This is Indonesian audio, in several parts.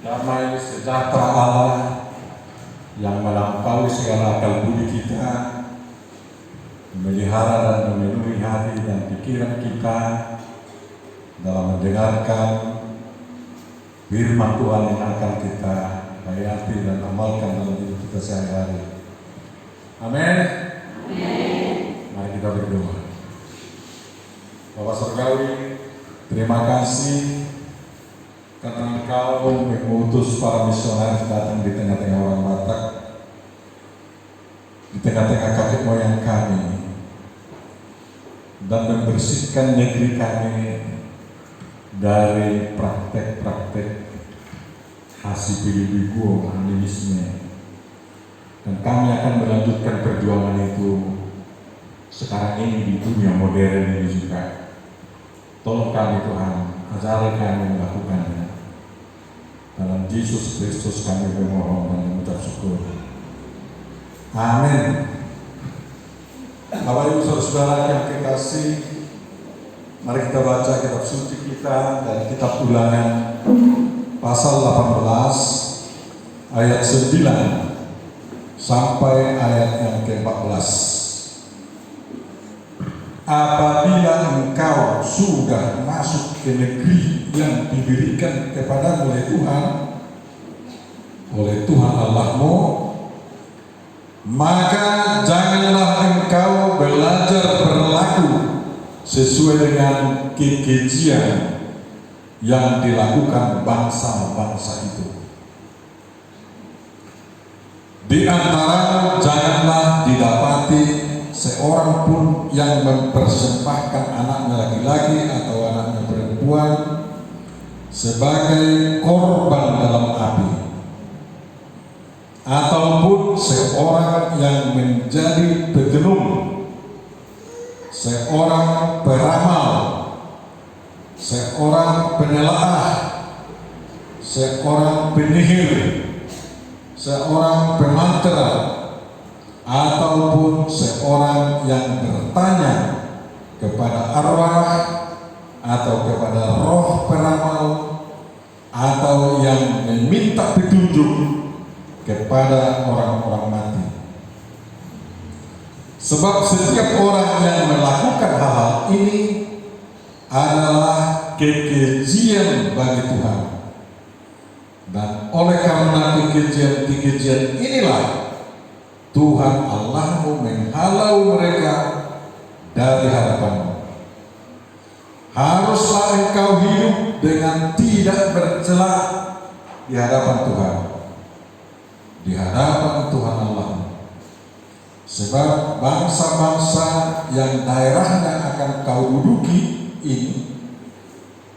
damai sejahtera Allah yang melampaui segala akal budi kita, memelihara dan memenuhi hati dan pikiran kita dalam mendengarkan firman Tuhan yang akan kita hayati dan amalkan dalam hidup kita sehari-hari. Amin. Mari kita berdoa. Bapak Surgawi, terima kasih karena Engkau mengutus para misionaris datang di tengah-tengah orang Batak, di tengah-tengah kakek moyang kami, dan membersihkan negeri kami dari praktek-praktek hasidibigo animisme. Dan kami akan melanjutkan perjuangan itu sekarang ini di dunia modern ini juga. Tolong kami Tuhan, ajari kami melakukannya. Dalam Yesus Kristus kami memohon dan mengucap syukur. Amin. Bapak Ibu Saudara yang kekasih, mari kita baca kitab suci kita dari kitab Ulangan pasal 18 ayat 9 sampai ayat yang ke-14. Apabila engkau sudah masuk ke negeri yang diberikan kepadamu oleh Tuhan Allahmu, maka janganlah engkau belajar berlaku sesuai dengan kekejian yang dilakukan bangsa-bangsa itu. Di antaramu janganlah didapati seorang pun yang mempersembahkan anaknya laki-laki atau anaknya perempuan sebagai korban dalam api, ataupun seorang yang menjadi pegenung, seorang peramal, seorang penelaah, seorang penyihir, seorang pemantra, ataupun seorang yang bertanya kepada arwah atau kepada roh peramal, atau yang meminta petunjuk kepada orang-orang mati. Sebab setiap orang yang melakukan hal-hal ini adalah kekejian bagi Tuhan. Dan oleh karena kekejian inilah Tuhan Allahmu menghalau mereka dari hadapanmu. Haruslah engkau hidup dengan tidak bercela di hadapan Tuhan, di hadapan Tuhan Allahmu. Sebab bangsa-bangsa yang daerahnya akan kau duduki ini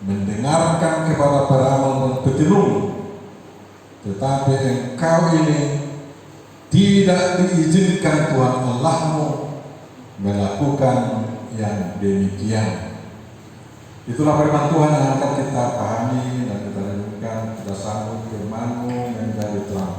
mendengarkan kepada peramal dan petenung, tetapi engkau ini tidak diizinkan Tuhan Allahmu melakukan yang demikian. Itulah firman Tuhan yang akan kita pahami dan kita renungkan. Kita sambut firman-Mu menjadi terang.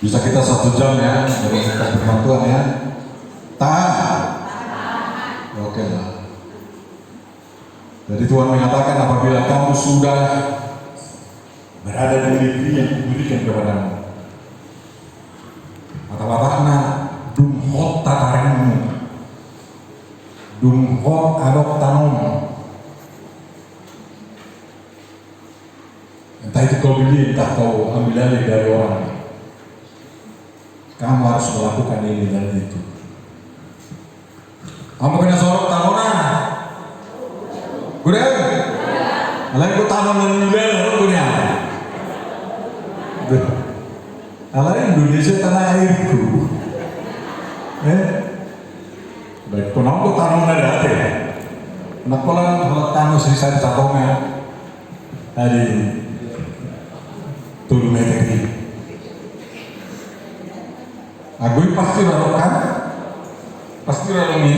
Bisa kita 1 jam ya dari firman Tuhan ya. Tahan. Oke lah. Jadi Tuhan mengatakan apabila kamu sudah berada di negeri yang diberikan kepadamu, mata-matanya dumhot tataremu, dumhot adok tanom. Entah itu kau beli, entah kau ambil alih dari orang. Kamu harus melakukan ini dan itu. Kamu kena sorok tanona. Udah? Alai ku tanam dan udah orang punya. Alai Indonesia tanah airku. Baik, kenapa ku tanam dari hati? Kenapa lah kalau tanam sisa di catongnya hari turun meter ini? Aku pasti lakukan, pasti lakukan ini,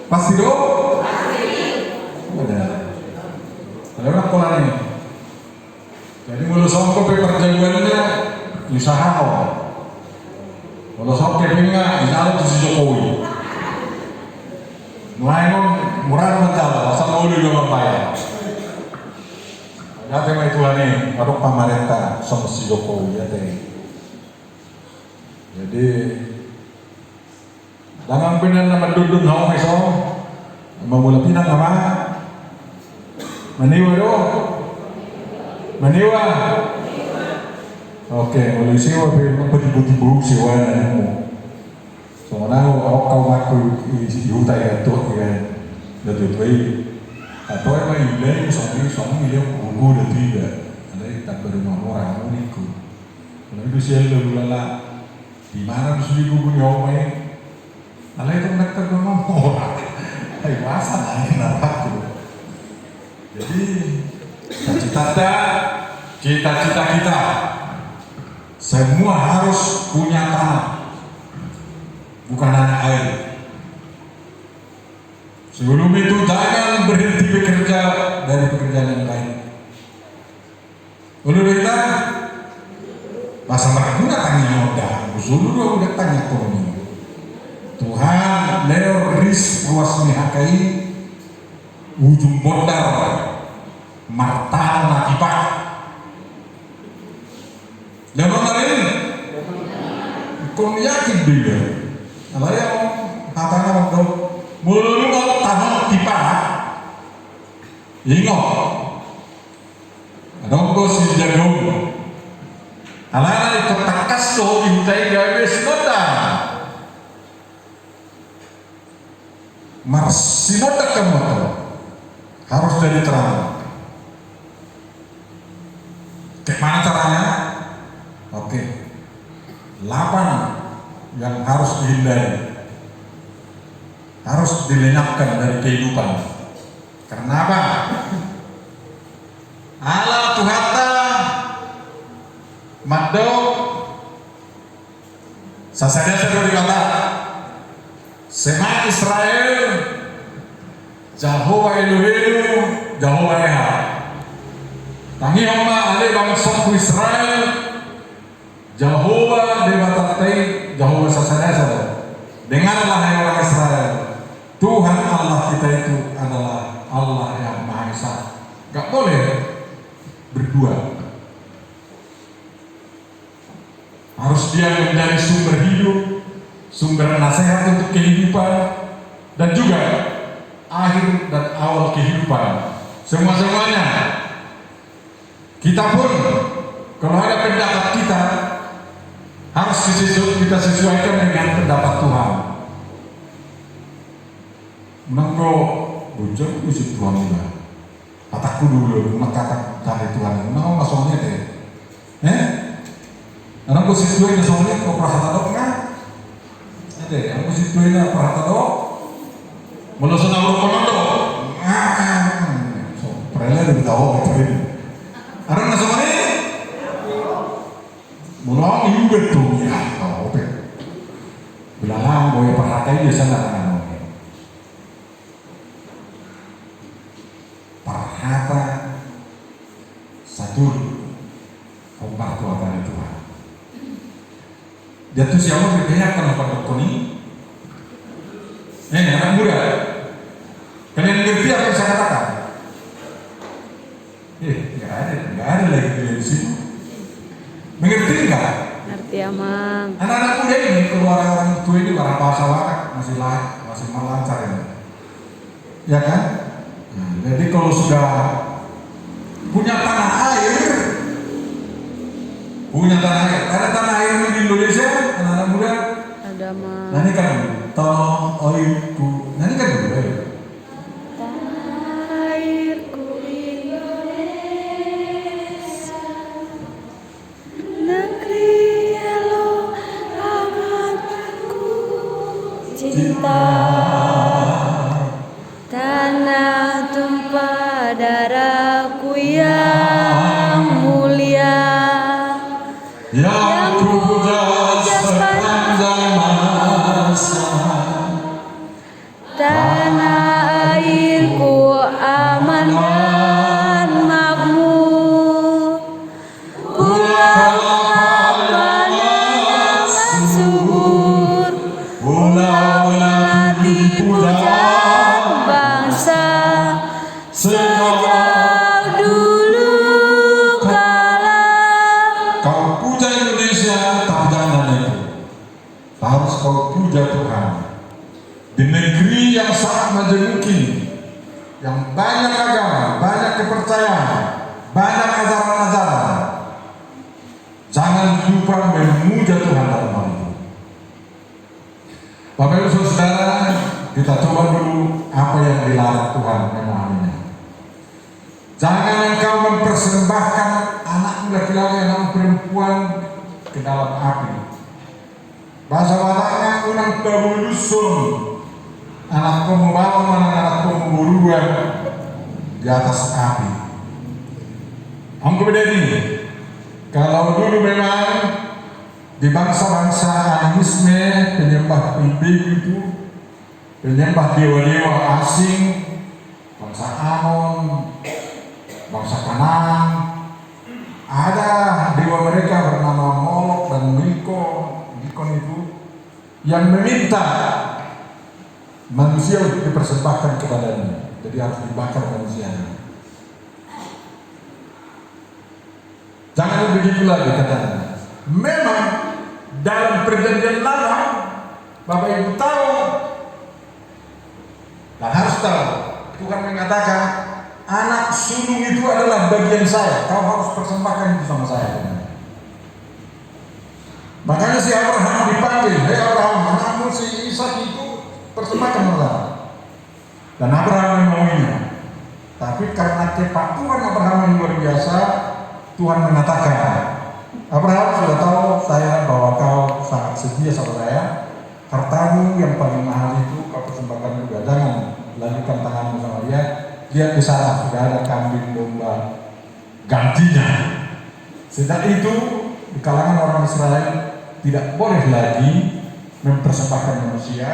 pasti dong. Ada, ada orang pola ini. Jadi mulai sampai perjagoannya usaha kok. Kalau sampai pinggah, misalnya itu si Jokowi. Mulai murah mental, asal mau juga membayar. Ya tema itu nih, baru pemerintah sama si Jokowi ya teh. Jadi jangan pinang na mandudun hao may so mamula pinang ama maniwa do maniwa oke mulai siwa pero pagtibo-tibo siwa na mo so na ako kau iutay ato yan datutoy ato ay may ilay so ilay kugo na tiga alay tabar orang unik ko kalau itu siya lulala di mana bisa digugur nyomai, alai itu nektar ngomong, hai masa nanya naraku. Jadi cita-cita kita semua harus punya tanah, bukan hanya air. Sebelum itu jangan berhenti bekerja dari pekerjaan yang lain. Lalu kita masa mereka tanya udah, dulu udah tanya turun. Tuhan leo ris ruas mihakai ujung bondar martal natipa. Jangan lain, kau yakin dia? Kalau yang katanya waktu mulu kalau tanah tipa, ingat, dong kau si jagung. Alana itu takas lo intai gawe sinota. Marsinota kamu harus jadi terang. Gimana caranya? Oke. 8 yang harus dihindari, harus dilenyapkan dari kehidupan. Kenapa? Allah Tuhata Mado sasada sudah dikata Sema Israel Jehovah Elohim Jehovah Echad. Tangi homa ale bangsa Israel Jehovah Dewatate Jehovah sasada. Dengarlah hai orang Israel, Tuhan Allah kita itu adalah Allah yang Maha Esa. Gak boleh berdua. Harus dia menjadi sumber hidup, sumber nasihat untuk kehidupan, dan juga akhir dan awal kehidupan. Semua-semuanya. Kita pun, kalau ada pendapat kita, harus kita sesuaikan dengan pendapat Tuhan. Menanggo bujur usik Tuhan juga. Kataku dulu, kata cari Tuhan. Menanggo maksudnya deh. Anong konstituen na soalnya kau perhatian kan? Ada, ang konstituen na perhatian mula sa nawag komando. So, perela din tahu itu ini. Anong na soalnya? Mula ang iugat to ya, oke. Bilang boy perhatian dia sana kan? Perhatian satu kompak Tuhan Tuhan. Jatuh siapa berpihak kan pada koni? Anak muda, kalian ngerti apa yang saya katakan? Nggak ada lagi di situ. Mengerti nggak? Ngerti Amang. Anak-anak muda ini keluar orang tua ini barang bahasa warak masih melancar ini, ya kan? Jadi kalau sudah punya tanah air, karena tanah air ini di Indonesia, anak-anak muda. Ada Amang. Nanti kan tanah airku, nanti kan dulu ya. Airku Indonesia, negeri elo amatku cinta, tanah tumpah darahku yang mulia, Yang ku puja sepanjang masa. tanah airku aman dan makmur, pulau-pulau yang subur, Pulau melati puja bangsa sejak sejak dulu kala. kau puja Indonesia, tapi jangan itu. Harus kau puja Tuhan. Di negeri yang sangat majemukkan, yang banyak agama, banyak kepercayaan, banyak ajaran-ajaran, jangan lupa memuja Tuhan dalam hal itu. Bapak Ibu Saudara, kita coba dulu apa yang dilarang Tuhan memahaminya. Jangan engkau mempersembahkan anakmu laki-laki dan perempuan ke dalam api. Bahasa Bataknya unang pebulusun, anak pembawa anak pemburuan di atas api. Angka beda ini. Kalau dulu memang di bangsa-bangsa animisme, penyembah bibi itu, penyembah dewa-dewa asing, bangsa Amon, bangsa Kanaan, ada dewa mereka bernama Molok dan Milkon itu yang meminta manusia untuk dipersembahkan kepadanya, jadi harus dibakar manusianya. Jangan begitu lagi katanya. Memang dalam perjanjian lama, Bapak Ibu tahu dan harus tahu, Tuhan mengatakan anak sulung itu adalah bagian saya. Kau harus persembahkan itu sama saya. Makanya si Abraham dipanggil, hei Abraham, anakmu si Ishak itu persembahkan Allah. Dan Abraham memauinya. Tapi karena kepatuhan Abraham yang luar biasa, Tuhan mengatakan, Abraham sudah tahu saya bahwa kau sangat setia sama saya. Hartamu yang paling mahal itu kau persembahkan juga. Jangan lanjutkan tanganmu sama dia. Lihat di sana sudah ada kambing domba gantinya. Sejak itu di kalangan orang Israel tidak boleh lagi mempersembahkan manusia,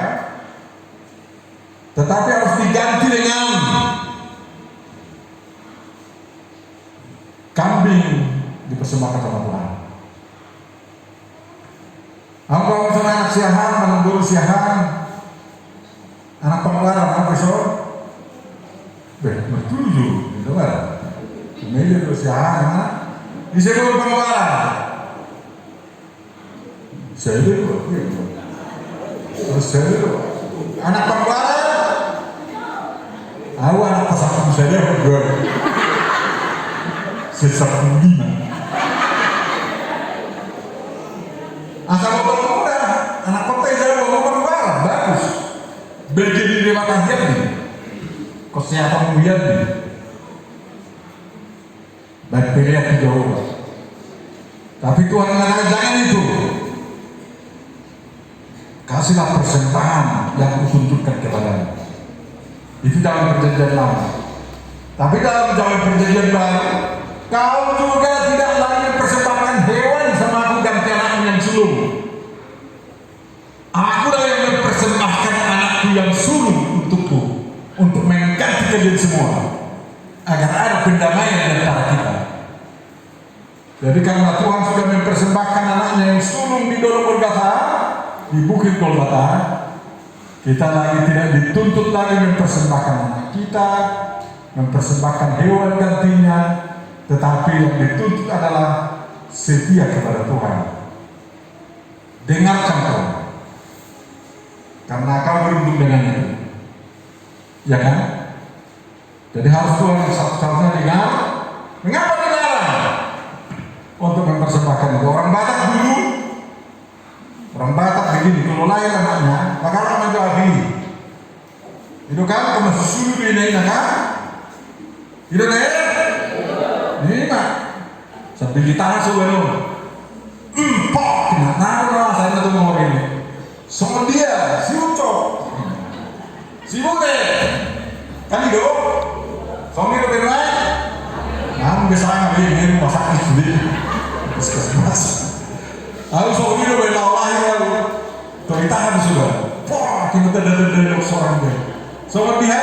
tetapi harus diganti dengan kambing dipersembahkan sama Tuhan. Engkau misalnya anak siahan, menunggu siahan, anak pengeluaran, apa besok? Bertujuh, gitu kan? Kemudian itu siahan, disebut pengeluaran. Saya dulu, terus saya dulu, anak pengeluaran, aku anak pasangan saya berdua, sesat lima. Asal mau muda, anak kota yang mau pengeluaran, bagus. Berdiri di mata dia nih, kesehatan mulia nih, baik pilihan jauh. Tapi Tuhan mengatakan jangan itu. Kasihlah persembahan yang kutunjukkan kepadamu. Itu dalam perjanjian lama. Tapi dalam perjanjian baru, kau juga tidak lagi mempersembahkan hewan sama aku ganti anakmu yang sulung. Aku lah yang mempersembahkan anakku yang sulung untukku, untuk mengganti kalian semua, agar ada pendamaian di antara kita. Jadi karena Tuhan sudah mempersembahkan anaknya yang sulung di dalam Golgota, di bukit Golgota, kita lagi tidak dituntut lagi mempersembahkan anak kita, mempersembahkan hewan gantinya, tetapi yang dituntut adalah setia kepada Tuhan. Dengarkan Tuhan, karena kau beruntung dengan itu, ya kan? Jadi harus Tuhan yang satu-satunya dengar. Mengapa dilarang untuk mempersembahkan itu? Orang Batak dulu, orang Batak begini, kalau lahir anaknya, maka anak menjadi itu kan, kamu susu ini kan? Itu nih, ini mah sambil ditahan sebenarnya. Pok, kenapa saya tuh mau ini? Soal dia, si Ucok, si Bude, kan itu, soal itu benar. Nah, biasanya ini masak itu, mas. Lalu soal itu benar lahir lalu, tuh ditahan sudah. Pok, kita ada seorang dia. Soal dia,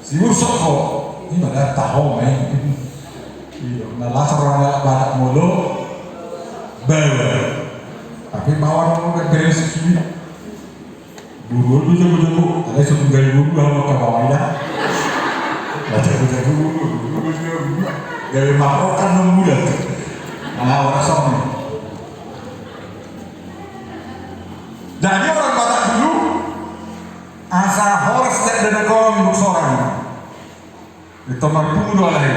si Ucok kok, ini mana tahu main. Nah, lasar orang Batak mulu. Bawa, tapi bawa orang beres sini. Dulu jago, ada satu gaya dulu kalau ke bawahnya. Baca dulu, gaya makrokan muda. Nah, orang sama. Jadi orang Batak dulu asa horas dan kawan seorang di tempat puluh lagi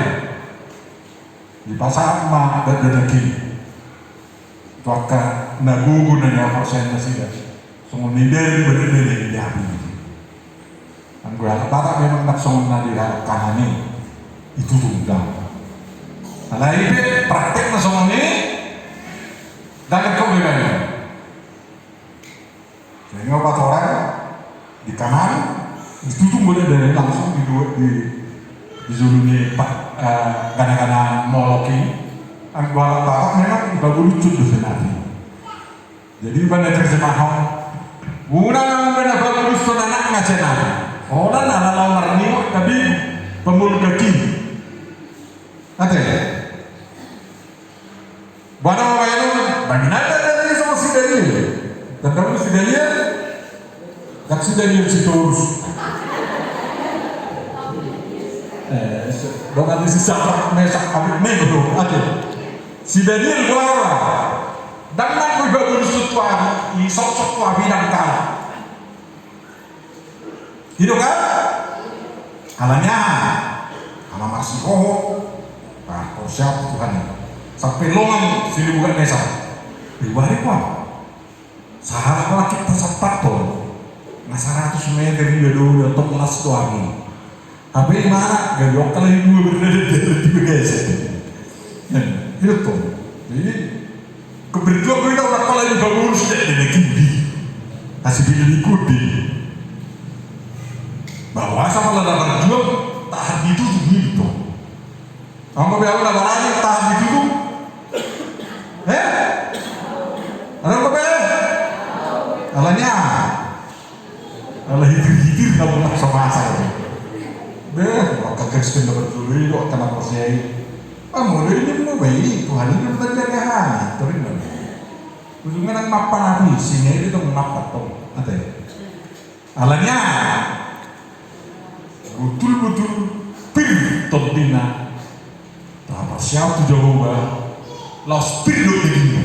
di pasar mah dan kiri. Tuaka nagugu na niya persen na sila. So, nindari ba din di amin. Ang gula, bata memang nagsong na di kanan ni. Itu tunggang. Alay, praktek na song ni. Dagat ko bagaimana? Jadi apa orang di kanan ditutup boleh dari langsung di zuluni kadang-kadang moloki. Ang gua bapak memang bagus lucu tuh sebenarnya. Jadi bukan terjemahan. Bukan yang benar bagus tuh anak ngacenan. Orang anak lamar ni tapi pemul kaki. Ada. Bana apa itu? Bagaimana dari sama si Daniel? Dan kamu si Daniel? Tak si Daniel si Taurus. Bukan si siapa mesak abis mego. Ada. Si Daniel keluar, dan nak berbagai sesuatu, sok-sok tua bidang kalah. Hidup kan? Kalanya, kalau masih bohong, nah, kau siap Tuhan. Sampai longan sini bukan desa. Pribadi kuat. Sahabat laki tersepat tuh. Nah 100 meter dia dulu untuk kelas tuan. Tapi mana? Gak kalau ibu berdiri di beges. Itu, jadi keberjuang kita orang kalau yang bangun sudah ada kudi, kasih pilih kudi. Bahwa sama lada berjuang tahan itu gitu. Kamu bilang lada berani tahan itu, ada apa be? Alanya, alah hitir kamu nak sama saya. Orang kakek sudah berjuang itu akan apa sih? Mulai ini mau bayi, Tuhan ini betul jagahan, terus mana? Ujungnya nak mapan aku, sini itu mapan tuh, ada. Alanya, betul-betul pir topina, apa siapa tu jauh laos pir dulu begini.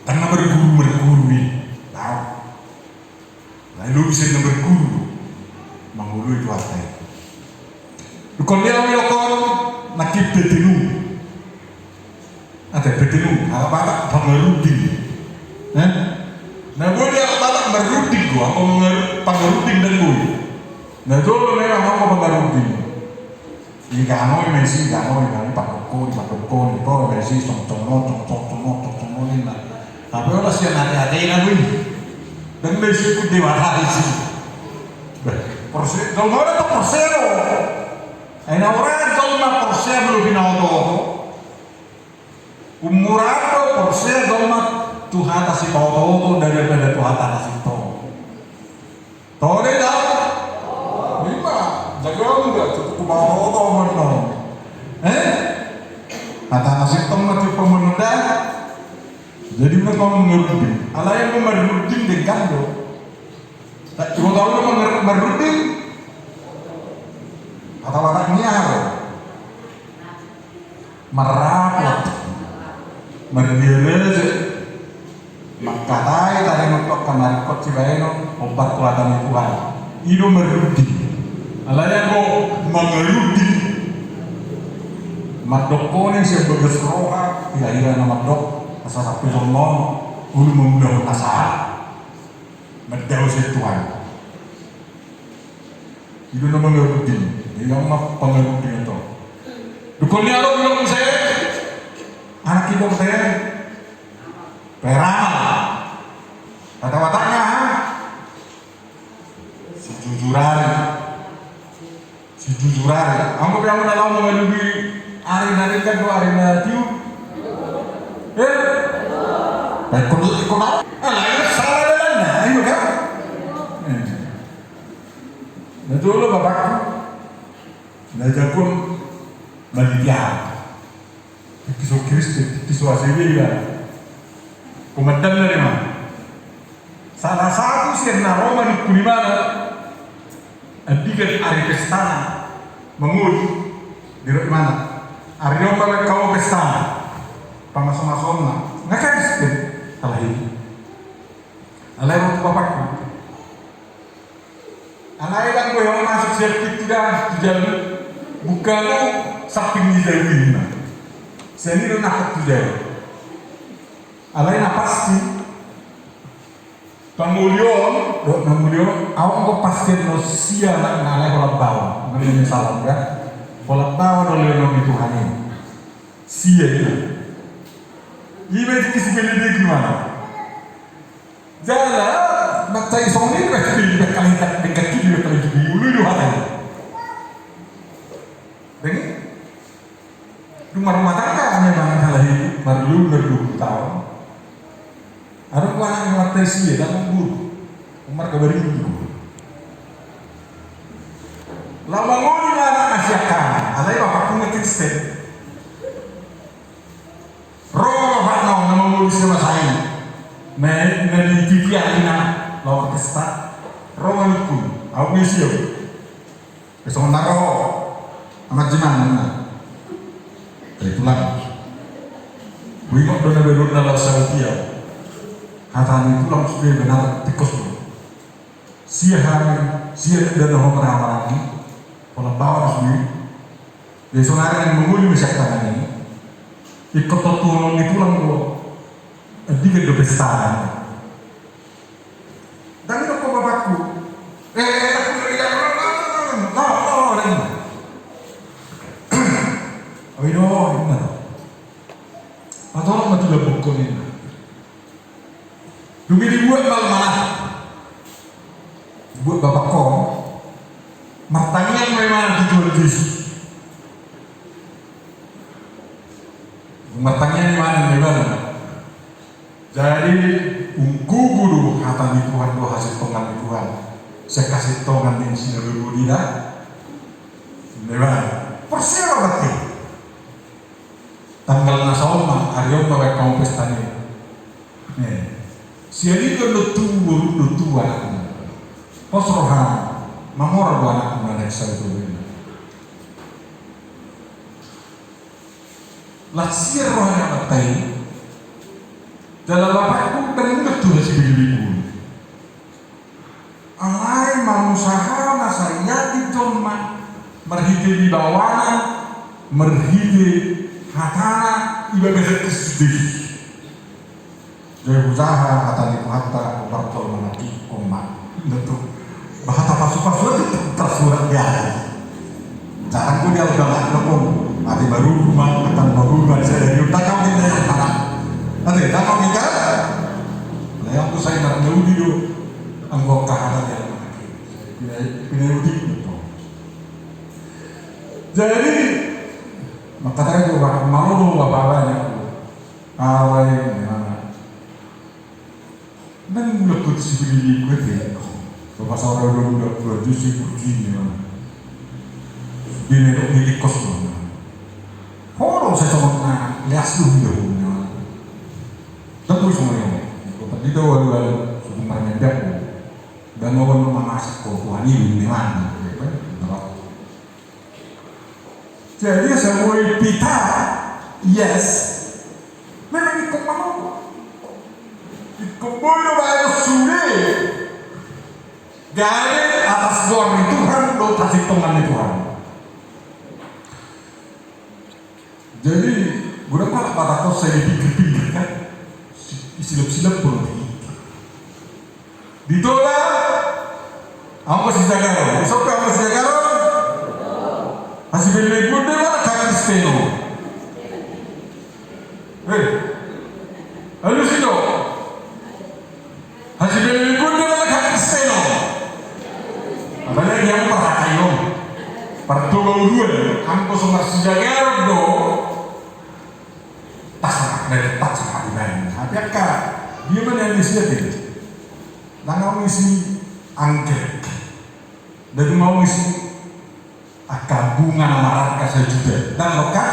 Karena berguru tahu. Lalu bisa berguru, menghului itu apa? Kalau dia melakukan nakib betinu, ada betinu, apa pengeruding, nah gue dia apa pengeruding gua, pengeruding dan gue, nah itu memang mau pengeruding. Ini kano ini sih, kano ini pakoko itu masih cong ini lah. Tapi orang sih nanti ini, dan masih ikut dewasa sih. Persen, kalau ada tuh persen Aina orang dolma porsia belum binaoto. Umurato porsia dolma Tuhan tasih pauto daripada Tuhan tasih to. Tore dah. Lima. Jaga enggak cukup pauto mana? kata nasib teman tu pemenudang. Jadi mereka mengerudin. Allah yang mengerudin dengan do. Tak cuma tahu mengerudin. Atau orangnya merapot, merdiris. Makatai tadi untuk kanarikot cibaeno obat kuatan Tuhan. Itu merudin. Allah yang mengerudin. Madoko ni siya bagas roha, iya na madok, asa sapi lomong, ulu memudahkan asal, menjauh si Tuhan. Itu nama ngerudin, yang mah pengerudin itu. Dukunnya lo bilang saya, anak ibu saya, peramal, kata-katanya, si jujuran, aku bilang dalam mengelubi. Hari kan dua hari tiu, baik ikut apa? Lain salah jalannya, ayo kan? Nah dulu bapakku, belajar pun melihat, kisah Kristus, kisah Asyiria, komandan dari mana? Salah satu sirna Roma di Kulimana, adikan hari pesta, mengul di mana? Aryo pala kau pesta, pamasong-masong na, nakadisipin, alahin. Alay mo bapakku. Alay lang ko yung masuk sirkit tidak dijamin, bukan samping dijauhin na. Sini lo nakot dijauh. Alay na pasti. Pangulyon, awak ko pasti lo siya na alay ko lang bawah, ngayon salam ya. Kalau tahu oleh Nabi Tuhan ini, sia itu. Ini kisi beli gimana? Jalan, macam isong ini pasti kali kali dulu itu hati. Dengi, rumah tangga memang salah ini, baru 20 tahun. Ada orang yang mati sia dan guru, umar kabari guru. Lama ngomong anak asyakan, alai bapakku ngekristen. Roh bakno nama ngomong sama saya. Meni TV alina lawan pesta. Roh ngikut, aku ngisiu. Besok naro, amat jiman. Itulah. Wingok dona berun dalam Saudi. Kata itu langsung benar tikus. Siahan, dan orang ramai. Kalau bawa sendiri, dia saudara yang menguli masyarakat ini, ikut turun itu langsung tiga besar. Dan itu kok bapakku, aku lihat orang, oh itu mana? Atau orang mati lebok kau ini, dulu dibuat malah buat bapak kau. Martanya memang dijual di sini. Martanya di mana? Jadi guru kata di Tuhan lo hasil tongan di Tuhan. Saya kasih tongan di sini dulu tidak. Memang persia berarti. Tanggal nasional hari bawa kamu pesta ni. Siapa itu lutu anak. Posrohan. Mamor dua anak mana saya itu ini. Lasir rohnya batai. Dalam bapakku benar tuh si bibiku. Alai manusaha nasanya di joma merhidi di bawanan merhidi hatana ibadah kesudih. Jadi usaha kata di hatta bertol menati omak betul. Bahasa pasu-pasu itu tersurat biasa. Jarang pun dia udah nggak ketemu. Nanti baru rumah, saya dari udah kami dari mana? Nanti dah kami kan? Nah yang tuh saya nak jauh dulu, anggota ada yang pindah itu. Jadi maka tadi tuh malu apa-apanya. Awalnya gimana? Dan mulai kutip gue deh. Bapak saudara udah produksi begini mana? Ini milik kos mana? Orang saya sama lias dulu. Tapi semuanya, kalau tadi tuh waduh sudah merendah, dan mau memasak Tuhan ini memang. Jadi semua pita, yes, memang ikut mau, ikut bodoh baru sudah. Gak atas doang Tuhan, lo kasih tangan Tuhan. Jadi, berapa pada kau saya dipikir-pikir kan? Silap-silap pun ditolak. Aku masih jaga, besok aku masih jaga. Masih beli gue deh mana kaki steno. Lalu sih dong. Masih beli gue deh mana kaki steno. Apalagi yang perhatian dong. Pertolong dua, aku masih jaga dong. Dari tak sama ibadah. Apakah dia mana yang disiapin? Dan mau isi anggrek, dan mau isi akar bunga marat kasih juga. Dan loka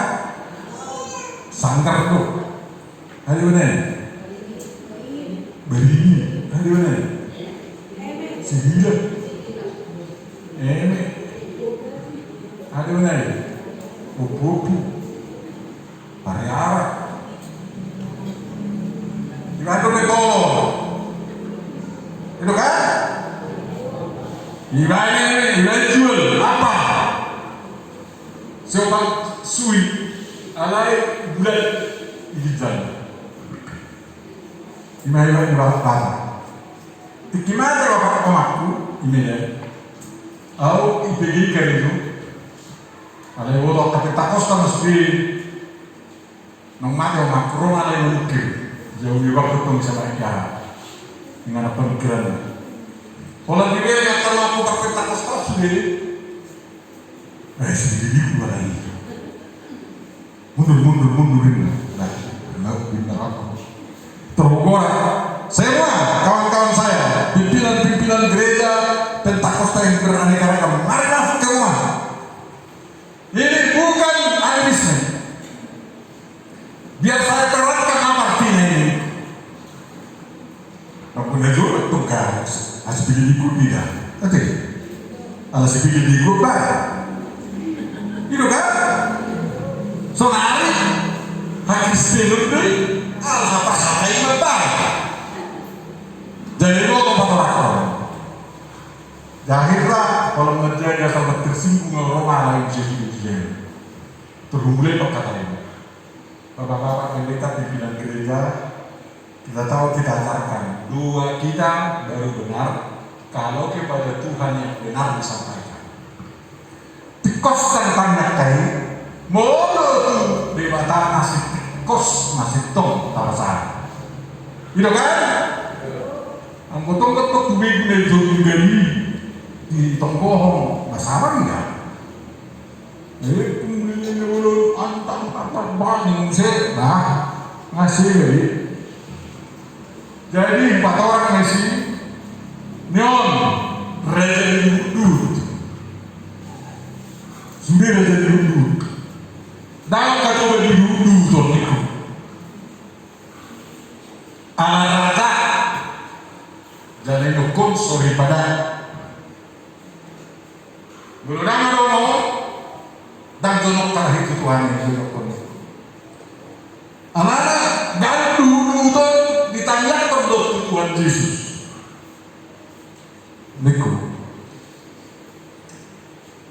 sangkar tuh. Hari mana? Beri. Hari mana? Sihilap. Hari mana? Upupu. Pariara. Gimana beko? Itu kan? Gimana jual apa? Siapa sui? Alai bulat hijau. Gimana berapa? Gimana bapak omakku? Ini ya. Aku IPG kan itu. Alai bodoh tapi takos kan mesti. Nomad omakku alai mungkin. Jauh lebih waktu pun bisa mereka dengan pemikiran. Kalau dia yang kalau aku pakai takos sendiri, sendiri dua lagi. Mundur ini. Nah, benar aku. Tergora. Semua kawan-kawan saya, pimpinan gereja Pentakosta yang beraneka ragam, mari masuk ke rumah. Ini bukan animisme. Biar saya terangkan apa artinya ini. Aku najur tukar, asal bikin ikut tidak. Nanti, asal bikin ikut baik. Itu kan? So nari, hak istilah ini, apa kata yang baik. Jadi lo tempat orang. Akhirnya kalau menjadi sampai tersinggung Roma lain jadi terhubunglah kok kata ini. Bapak-bapak pendeta pimpinan gereja, kita tahu kita ajarkan dua kita baru benar kalau kepada Tuhan yang benar disampaikan. Tikos tentang kai, molo tu debata masih tikos masih tong tawasan. Gitu kan? Ang ketok tubig na joging gani di tongkohong masalah enggak? Kemudian ulun antang banding saya, nah ngasih jadi 4 orang ngasih neon raja diudut sudah raja diudut dalam kata diudut tuh niku ala raja jadi nukun sorry pada belum dan jonok terakhir itu Tuhan yang jonok anak-anak dari dulu itu ditanyakan dokter Tuhan Yesus niku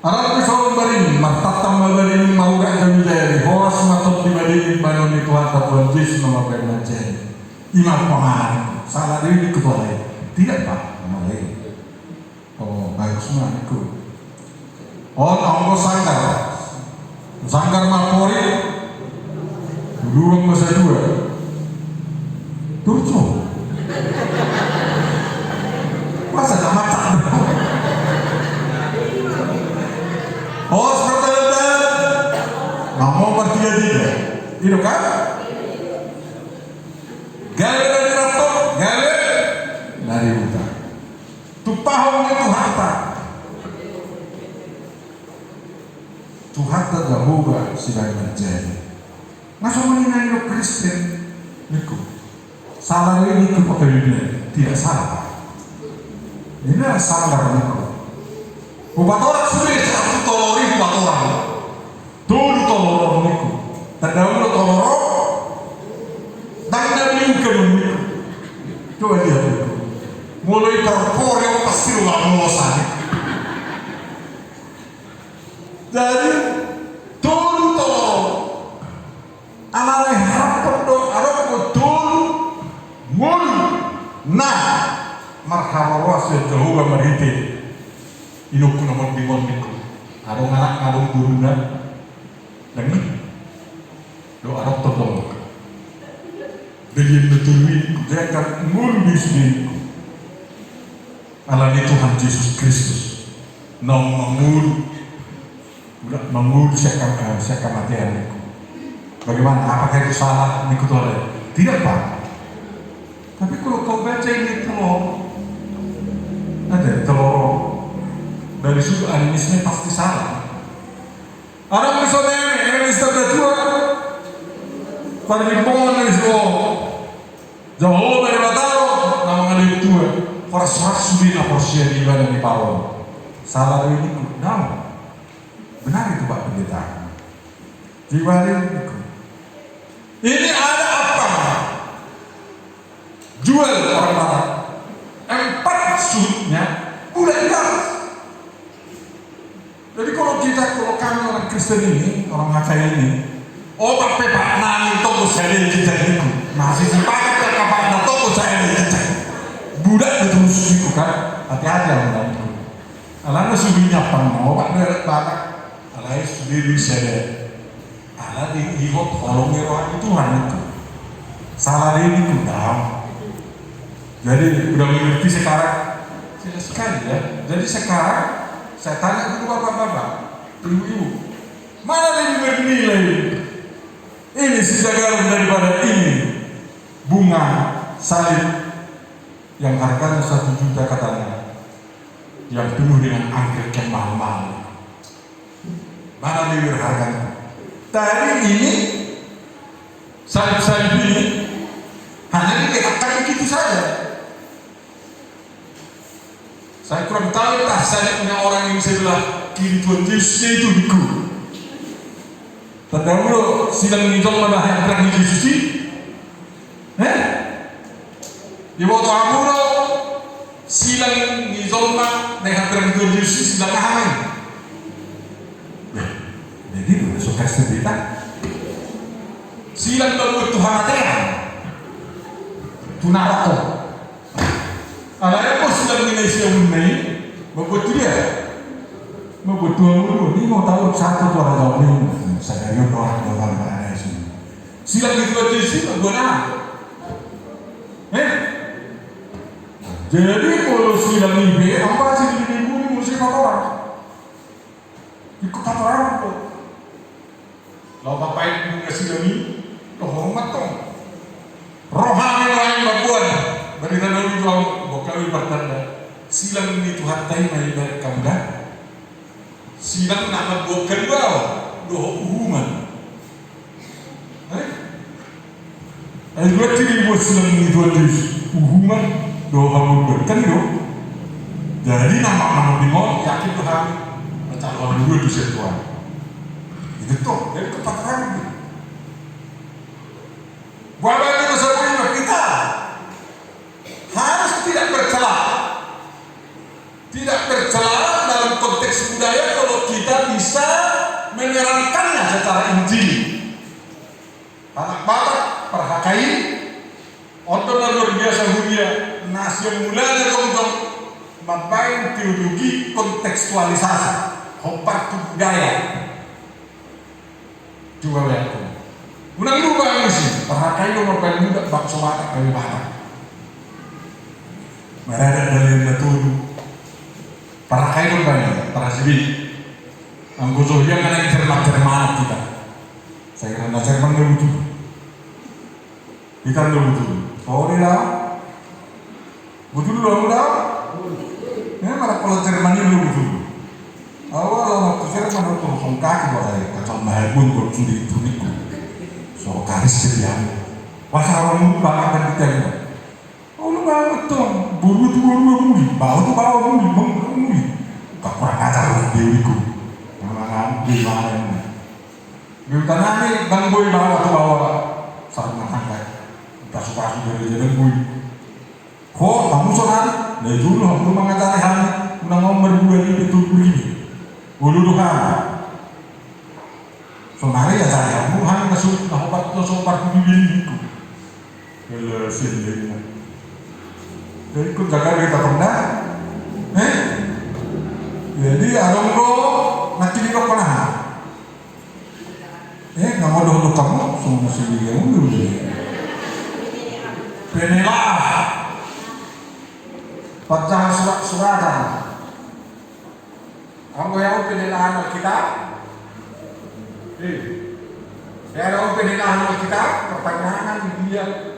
anak bisa memberi martatam memberi mau gak kami jadi horas matot dibandingin banon itu harta Tuhan Yesus nama benar jadi imam pemahaman salah diri di ketua lain tidak pak nama lain oh bagus mah niku oh angko sangkar Mapori dulu masa 2 turco masa tak macam oh seperti itu nggak mau bertiga itu kan gale dari rato gale dari utang tupahong itu harta Tuhan tergabung sedang menjadi Masa mengenai lo Kristen, niku salah ini niku pakai Biblia tidak salah. Ini adalah salah niku. Buat orang sudah satu tolori buat orang. Dulu tolor niku, terdahulu tolor, dan dari juga niku. Coba lihat niku. Mulai terpore pasti ulah ngosan. Jadi dulu tolor. Alalai harap do arok dulu mun nah marhaba wase Jehovah marite inuk nomor dimon niku arok anak ngadung duruna dan do arok tolong dari betulwi dia akan mun bisni alani Tuhan Yesus Kristus nom mengul siapa matian niku. Bagaimana? Apakah itu salah niku tolong? Tidak, Pak. Tapi kalau kau baca ini telur, ada telur dari sudut animisme pasti salah. Anak misalnya ini istilah tua, pada dipongan dari semua, jauh dari batalo, nama ngalih tua, para serat sudin aporsia di ibadah di pawon. Salah dari niku, nah, benar itu Pak Pendeta. Jiwari niku. Ini ada apa? Jual orang Barat 4 sudutnya udah jelas. Jadi kalau kami orang Kristen ini, orang Aceh ini, obat pepak nani toko saya jejak itu masih sepakat pepak nani toko saya jejak. Budak itu itu kan, hati-hati orang itu. Alana sudinya pang obat dari Barat, alai sudi saya. Ala di hihop tolong rohani Tuhan itu salah ini kudam. Jadi udah mengerti sekarang jelas sekali ya. Jadi sekarang saya tanya dulu bapak-bapak, ibu-ibu, mana lebih bernilai ini sejagar daripada ini bunga salib yang harganya 1 juta katanya, yang penuh dengan anggrek yang mahal-mahal. Mana lebih berharga? Tadi ini salib-salib ini hanya dikatakan begitu saja. Saya kurang tahu tak salibnya orang yang sebelah kiri Tuhan Yesus itu niku. Terdahulu sidang nijol mana yang terang Yesus ini? Di waktu Amuro sidang nijol mana yang terang Tuhan Yesus sidang apa? Jadi suka sedita silang baru Tuhan atean tunarako alaya ko silang Indonesia unai membuat dia membuat Tuhan dulu ini mau tahu satu tuh ada jawabnya saya yuk orang mana sini silang itu aja sih membuat jadi kalau silang ini apa sih di ini mesti orang ikut orang tuh. Lalu bapak ibu ngasih demi hormat dong. Rohani lain babuan beri tanda dulu doang bokawi bertanda silang ini Tuhan tahu dari kamu dah silang nak buat kedua doh hubungan. Dua ciri buat silang ini Tuhan hubungan doh hubungan kan doh. Jadi nama bingung yakin Tuhan macam orang dua di Tuhan. Itu tuh dari kepakaran itu. Bapak Ibu saudara kita harus tidak bercela dalam konteks budaya kalau kita bisa menerangkannya secara Injil. Anak Batak perhakai, orang luar biasa huria, nasi yang mulanya dong membangun teologi kontekstualisasi, hompak budaya. Coba lihat. Unang lupa sih, perhakai lo mau muda bakso Batak kami Batak. Mereka dari Natun, perhakai lo banyak, perhasibi. Anggozo yang ada di Jerman kita. Saya kira Jerman nggak butuh. Kita nggak butuh. Oh dia, butuh dulu dah. Ini malah kalau Jerman ini belum butuh. Awal waktu Jerman itu kaki boleh kacau mahal pun kalau sudah itu niku. So So karis kediam. Masa orang banget kita ini. Oh lu banget tuh, buru muli, bau muli. Gak kurang ajar diriku. Mana gimana? Gimana nih bang boy bawa sarung tangga. Pasukan dari jalan boy. Kok kamu soran? Dari dulu aku mengajari hal nomor 2 ini betul begini. Ulu kan. Sonari ya saya, aku hanya ngasut nahobat lo sobar kubibin itu. Kalau sendirinya. Jadi ikut jaga kita pernah. Jadi arong lo nanti di pernah. Nggak mau dong kamu semua sendiri yang dulu. Penelah. Pecah surat-suratan. Kamu yang penelahan Alkitab? Ya ada penelahan Alkitab, pertanyaan dia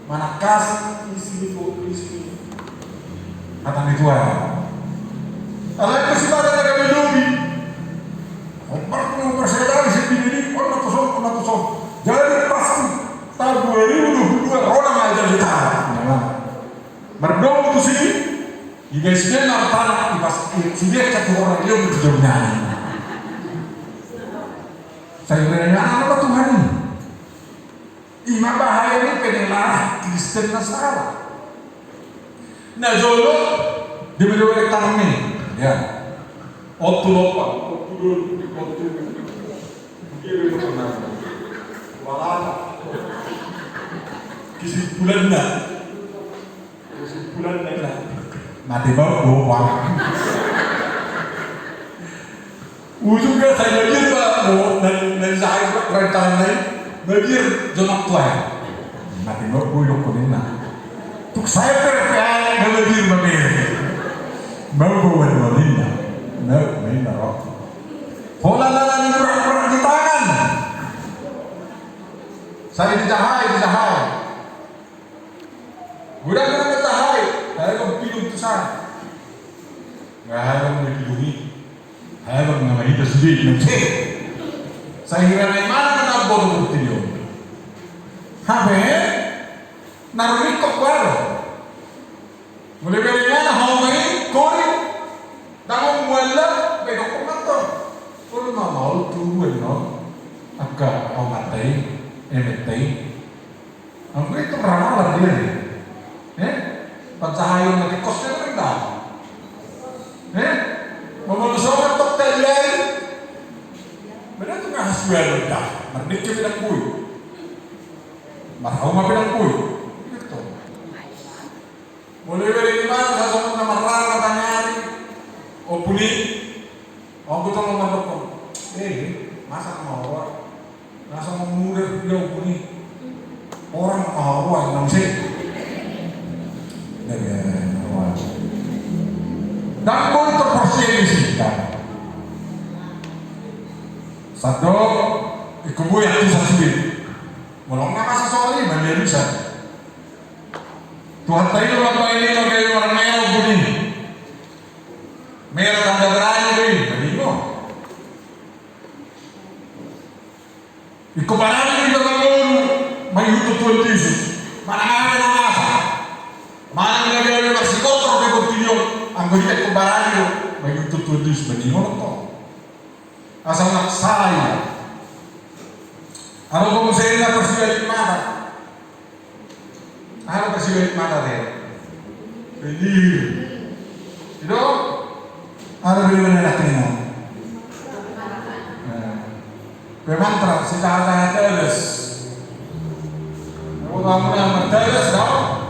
manakah isi kata Tuhan? Allah itu sih pada ada melobi. Orang persedaan sendiri orang tuh jadi pasti tahun 2022 orang aja kita. Merdom itu sih, jika sebenarnya tanah pas sudah satu orang dia berjumlah. Saya bertanya apa Tuhan ini? Ima bahaya ini penelah Kristen Nasrani. Nah jolo di bawah tanah ini, ya. Otulopa, kesimpulan mati bau uang. Ujungnya saya belajar pak, dan saya rentan lain belajar jonak tuan. Mati bau uyuk kunina. Tuk saya percaya belajar belajar. Bau buat belajar. Main rok. Pola lalan kurang di tangan. Saya dijahai. Udah kena cahaya, saya kau pilih itu sana. Nggak ada yang dipilih, saya kau nggak itu sendiri nanti. Saya kira dari mana kena bodoh itu dia. Habe, naruh kok baru. Mulai dari mana homai, kori, tanggung mualla, bedok pengatur. Kalau mau tuh benar, agak omatai, emetai. Aku itu ramah dia. Pencahayaan nanti kosnya rendah. Memenuhi tok telian. Benar tuh nggak hasil rendah. Merdeka bilang kuy. Marhaumah bilang kuy. Gitu. Mulai dari mana saya semua nama rara katanya hari. Oh puni. Oh betul nomor dokter. Masa mau orang. Masa mau murid dia puni. Orang mau orang nang sih. Dan untuk persiapan kita, satu ikubu yang bisa sendiri, mulanya masa soal ini mana bisa? Tuhan tadi bapak ini pakai warna merah kuning, merah tanda berani ini, begini. Ikubu mana ini kita bangun, mayu Tuhan Yesus, mana ada nama? Mana nggak ada yang masih kotor ke kotilio, anggota kebarannya, bagi tutur di sebelah mana asal nak saya, kalau kamu saya nggak persiapan mana, apa persiapan mana deh? Jadi, itu ada di mana nak kenal? Pemantra, si cahaya teles, kamu yang teles dong.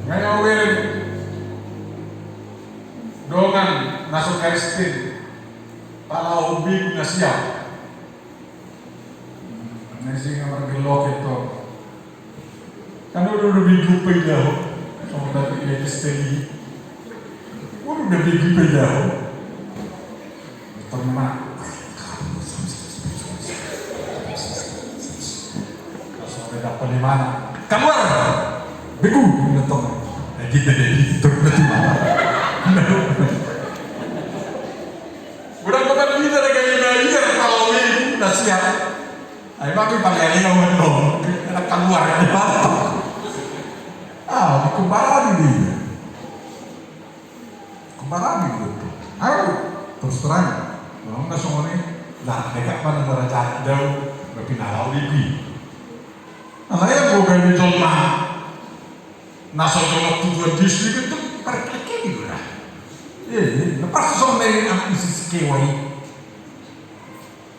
Ngayon dongan nasok Kristin para hobi na siya. Nasi nga margelok ito. Ano do bigu pa daw? So dati Kristin. Ano do bigu pa daw? Ito naman. So may palimana. Kamar. Bigu ito. Kita jadi terbetul. Budak budak kita ada gaya gaya kalau ini, udah siap. Ayo tapi paling yang ngomong, anak keluar dari mana? Kembali dia. Kembali gitu. Ayo terus terang, orang nggak semua ini, lah dekat mana meraja jauh, berpindah lagi. Nah ya bukan di zona, nasa zona tujuan distrik itu perkeke gitu lah. Iya, lepas zona ini anak isi sekewai,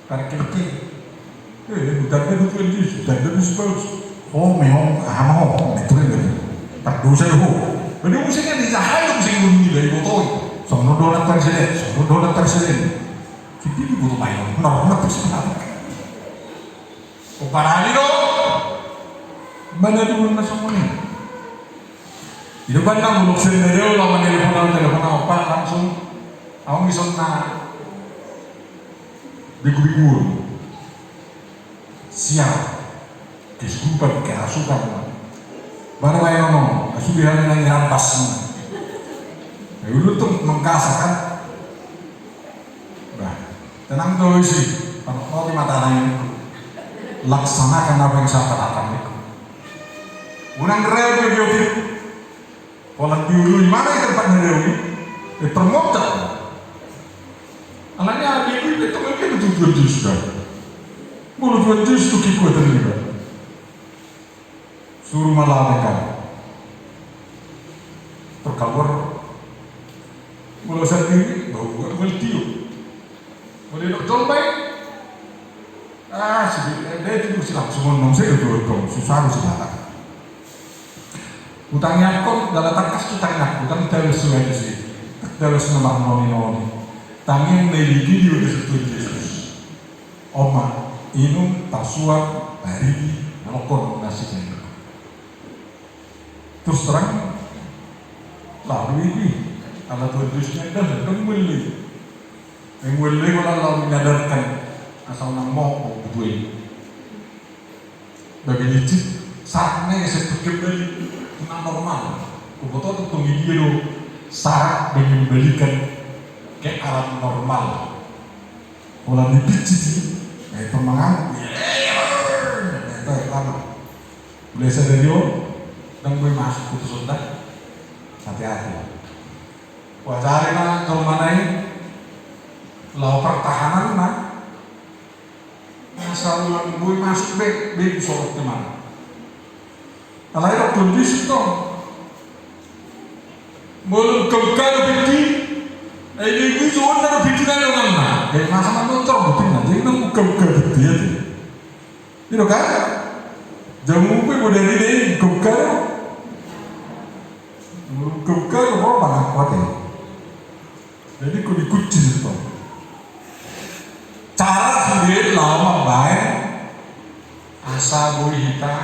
perkeke. Bukan itu tujuan distrik, dan itu sebab memang mau betul gitu. Terdosa itu, jadi musiknya dijahit musik bunyi dari botol. Sono dolan presiden. Jadi butuh main, normal terus kenapa? Parani dong, mana dulu semua ini? Itu kan kamu muluk sendiri, lawan telepon apa langsung, aku bisa bigu siap, kesukupan, kerasukan. Baru ayo ngomong, aku bilang lagi rampas. Dulu tuh mengkasakan, nah, tenang dulu sih, kalau di mata lain, laksanakan apa yang saya katakan itu. Unang rel begitu, kalau dulu di mana tempatnya rel ini, termotor. Anaknya adik itu mungkin tujuan sudah, mulut tujuan itu kikuat terlibat. Suruh melakukan terkabur mulut sendiri bawa boleh tiup boleh nak jombai dia itu silap semua nom saya itu susah silap utangnya kok dalam takas utangnya utang terus sudah sih terus nomor noni tanging meligi di udah setuju Yesus oma inum tasuan hari nokon nasibnya. Terus terang lalu ini alat tujuannya dan kembali kalau Allah menyadarkan asal nama betul bagi licin saatnya saya kembali ke normal kebetulan untuk dia saat mengembalikan ke arah normal kalau dipicit itu mangan itu lama boleh sadar dan gue masuk putus otak hati-hati wajarnya kalau mana ini law pertahanan mah asal gue masuk be sorot teman kalau itu kondisi dong belum kau beti ini gue soal ada pikiran orang mana kayak masa motor betul nanti nunggu kau beti aja itu kan jamu gue udah ini kau lo banyak kuat ya. Jadi kau dikucil itu. Cara sendiri lama baik, asal boleh kita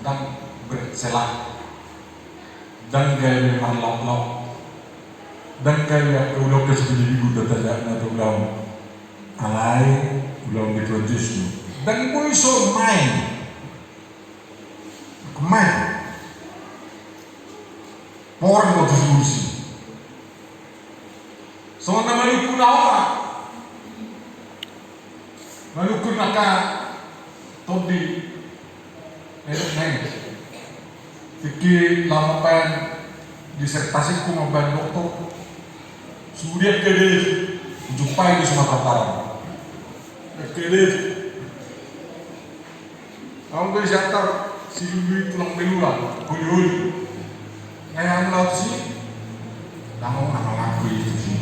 dan berselak dan gaya malam dan gaya ulang kesepuluh minggu terjadi atau ulang alai ulang diproduksi dan boleh so main. Orang mau diskusi. So na Maluku na apa? Maluku na ka tobi. Fikir lama pen disertasi ku maban doktor. Sudah kede jumpai di Sumatera Barat. Kede. Aku berjata si Lui pulang belulang, huli-huli. Yang laut sih, kamu nama lagu itu sih.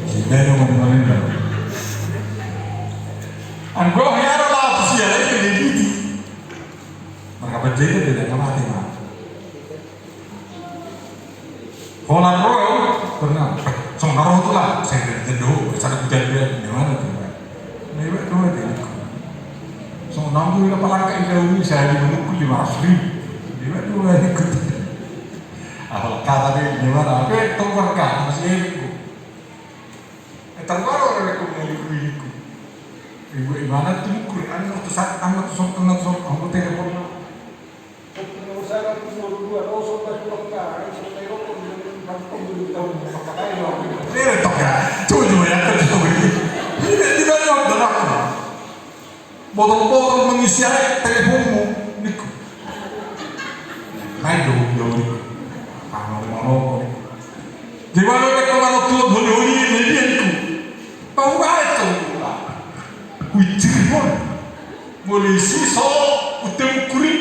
Sudah yang ngomong-ngomong dulu. Anggo yang laut sih ya itu gitu. Maka berjaya tidak kemati mah. Kalau roh pernah, soalnya roh itu lah. Saya jenuh, saya hujan dia di mana tuh? Nih itu ada. Soalnya nampu itu apalagi jauh saya menukul 500.000. Dia itu ada ikut. Apalagi tadi gimana? Oke, tunggu kan masih itu. Terbaru oleh komunikasi itu. Ibu ibarat itu Quran waktu saat anak aku telepon. Saya umur 2 tahun ya, tujuh ya, tujuh. Tidak ada botol-botol mengisi air teleponmu niku. Naik dong jauh niku. Mau gimana nek kalau tuh holi ini niku. Tahu itu. Kucing mulai sisa utem kuri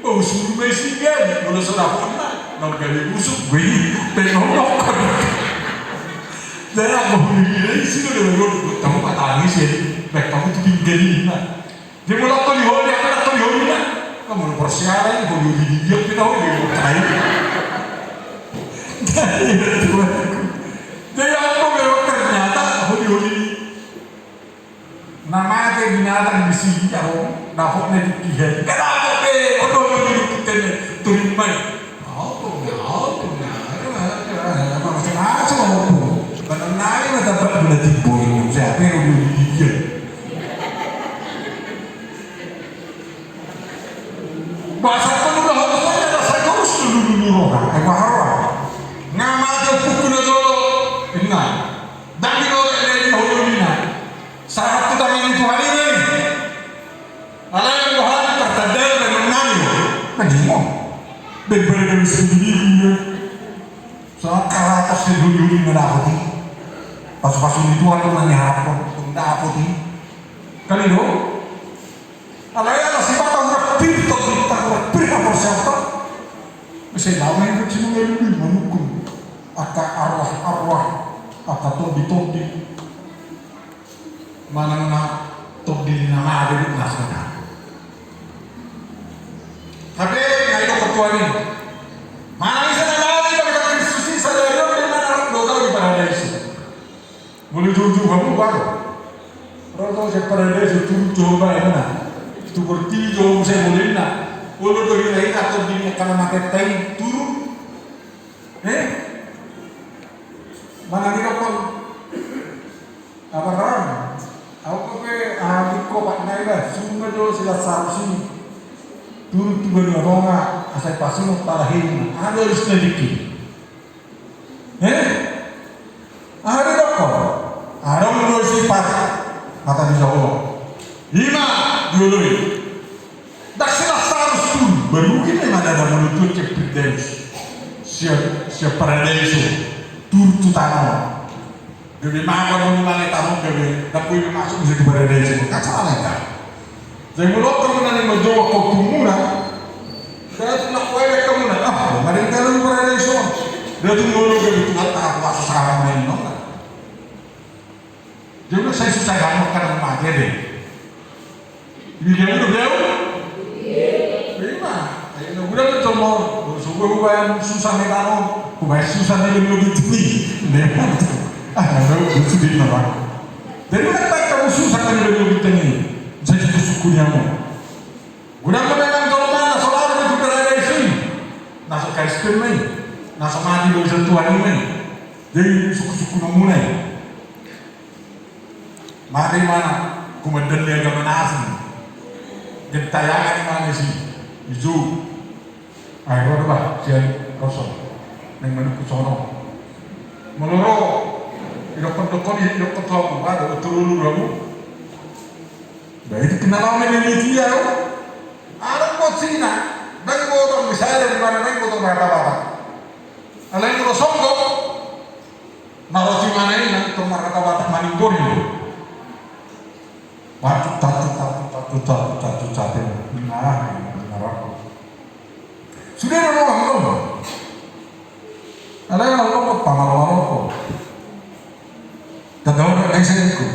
suruh besi gani mulai serapun nak gali busuk gue tengok dan aku ini sih udah tahu apa tangis ya baik kamu tuh tinggalin lah dia mulai tuh diholi apa nak tuh diholi lah kamu persiaran holi dia kita holi dia kain jadi aku memang ternyata holi nama ada binatang di sini kalau dapatnya di kiai kenapa odo kita turun main macam-macam karena naik ada berapa timbul siapa yang udah dia bahasa itu udah harus ada saya harus dulu orang mahal nama ada pukul itu ingat dan di orang ini hulunya saat kita ini Tuhan ini ada yang Tuhan tertadar dan menangis menimong dan berada sendiri saat kalah atas dulu mendapat pas-pas itu Tuhan menyiapkan mendapat kali itu ada yang masih patah berpikir apa siapa bisa lama yang kecil lebih menukung akan arwah akan tobi mana tobi nama ada di nasional tapi nggak itu ketua ini mana bisa tahu ini kalau Kristus saja dia dengan orang doa di paradisi boleh jujur kamu baru rodo se paradisi turun coba ya mana itu berarti jauh saya boleh nak boleh tuh hilang atau di karena mati tai turun mana ni kapal apa orang aku ke ko pak naila semua jo sila sarsi turun tu bani ronga asai pasino tarahin ada isna dikit ada apa ada menurut si pas kata di Jawa 5 diului dak sila sarus tu baru ini ada menuntut kepideus siap paradiso turun tu tanah Dewi makan mengenai tamu dewi, tapi masuk bisa kepada dari sini. Kacau lah. Jadi mulut kamu nanti menjawab kau kumuna, saya tu nak kau ada kumuna. Mari kita lalu kepada dari sini. Dia tu mulut dewi tu kata kuasa sekarang main nong. Jadi saya susah kamu kan mati deh. Dia itu dia. Lima. Ayo guna tu cuma subuh bukan susah nih kamu, bukan susah nih lebih tinggi. Ada lucu di mana? Dari mana kamu susah kan lebih tinggi? Jadi sukunya mu. Guna menang kalau mana soal itu berada di sini. Nasuk Kristen ni, nasuk mati dari Tuhan ini. Jadi suku-suku mulai. Mari mana? Kemudian dia agak menasih. Gentayangan di mana sih? Hijau. Ayo berapa? Sian kosong. Neng mana kusono. Meloro. Dokter-dokter ini dokter tahu ada turun kamu. Baik kenal orang ini dia. Ada buat Cina. Bagi botol misalnya dari mana lagi botol rata-rata. Ada yang kalau songkok. Naruh di mana ini nanti tempat rata-rata maningkor itu. Waduh tatu. Nah, sudah ada orang. Ada yang ngomong pamal-pamal. Tak tahu nak saya itu,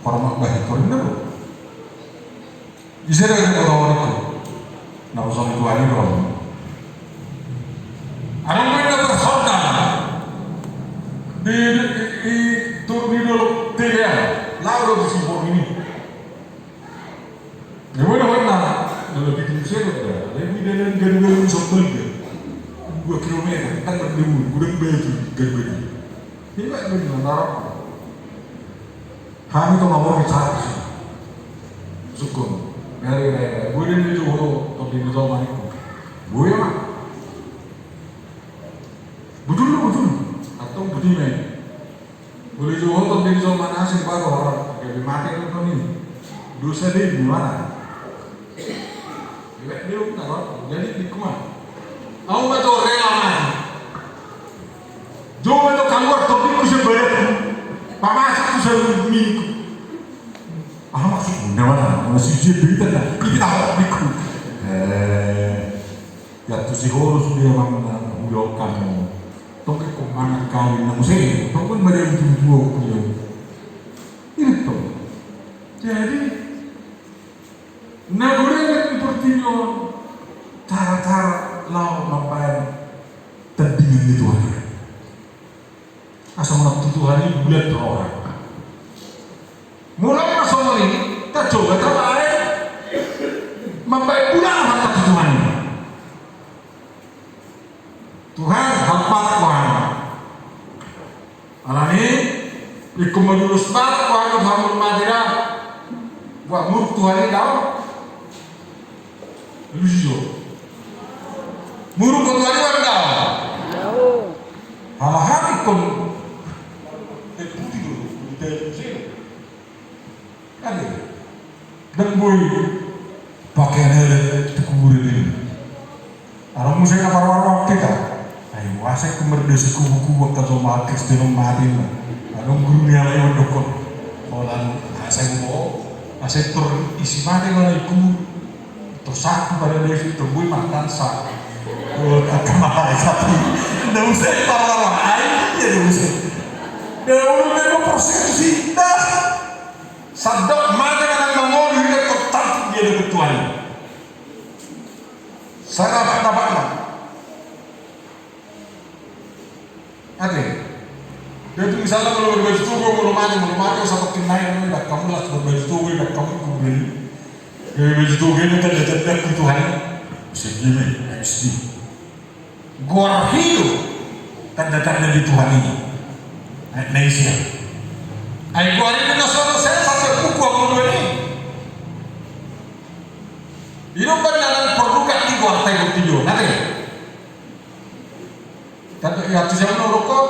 hormat baik korang dulu. Bisa ada orang itu, nak usah tuan itu orang. Orang mereka bersaudara di turun di dulu tiga, lalu di sini ini. Gimana? Kalau bikin saya dah, lebih dari garu-garu sopel ke, 2 kilometer, tak berdua, kurang baju garu-garu. Ini tak benar. Kami tu nomor bicara sih, sukun. Mere, gue ni tu horo, tapi ni tu mana aku. Gue mah, betul. Atau betul ni. Boleh tu horo, tapi ni tu mana sih baru orang. Jadi mati tu ni. dosa dia gimana? Dia taruh, jadi di kemana? Aku betul rela mati. Jo betul keluar topik ku seberat. Pamasuk ku sebeluminku. Maksudnya mana? Masih jadi berita ini tak biku. Ya tu si horus dia mana uyokan. Tongke kemana kali namu saya? Tongke beri dua punya. Itu. Jadi, nagore portino cara-cara lau ngapain terdingin di Tuhan. Asal menurut Tuhan ini bulat orang. Mulai masuk ini, kita coba terbaik membaik bulan mata Tuhan. Tuhan hampa Tuhan. Alami, ikum majulus barat Tuhan Muhammad Madira. Buat muruk Tuhan ini tahu. Lu jujur. Muruk Tuhan ini orang tahu. Hal-hal ikum. Putih dulu, kita sini. Ada. Dan boy pakaiannya itu kubur ini. Orang musim apa orang kita? Ayo, asal kemerdesi kubu-kubu kalau mati sedang mati lah. Orang gurunya lagi mendukung. Orang asal asal terisi mati kalau ikut tersaku pada David terbuai makan sak. Kata mahal tapi tidak usah parah air jadi usah. Dia udah memang persekusi dah. Sadok mati dengan mengol dia tetap dia dengan Tuhan. Saya dapat lah. Ada. Dia tu misalnya kalau berbaju tubuh belum mati satu kenai ini dah kamu lah berbaju tubuh dah kamu kubeli. Berbaju tubuh ini kan dia Tuhan. Segini, SD. Gor hidup tanda-tanda di Tuhan ini. Malaysia. Ayo hari ini nasional saya sampai buku aku ini. Hidup dalam perlukan di gor tayo tiyo. Nanti. Tapi ya tu siapa rokok?